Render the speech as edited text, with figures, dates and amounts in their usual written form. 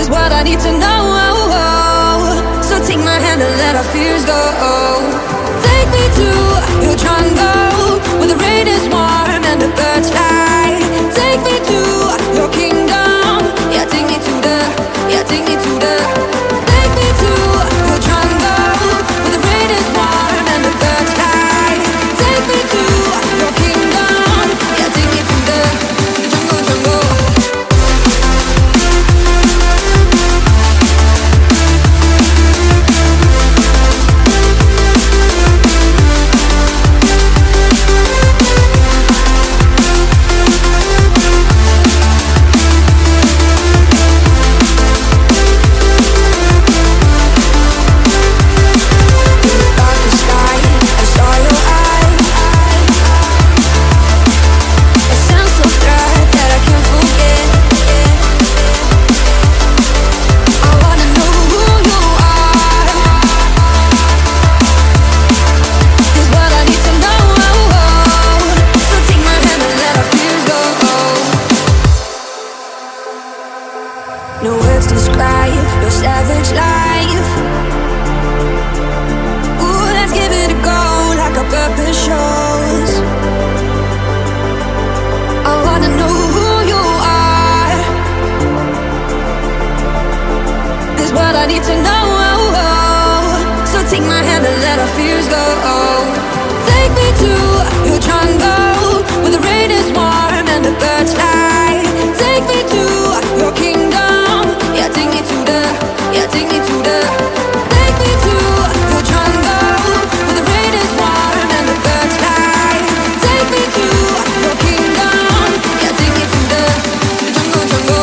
is what I need to know. So take my hand and let our fears go. Take me to your jungle, where the rain is warm and the birds fly. Take me to your kingdom. Yeah, take me to the, yeah, take me to the. Take me to your jungle, where the rain is warm and the birds fly. Take me to your kingdom. Yeah, take me to the jungle, jungle. No words describe your savage life. Ooh, let's give it a go like our purpose shows. I wanna know who you are. This is what I need to know. So take my hand and let our fears go. Take me to your jungle, where the rain is warm and the birds fly. Take me to your kingdom. Yeah, take me to the, yeah, take me to the. Take me to your jungle, where the rain is warm and the birds fly. Take me to your kingdom. Yeah, take me to the jungle, jungle.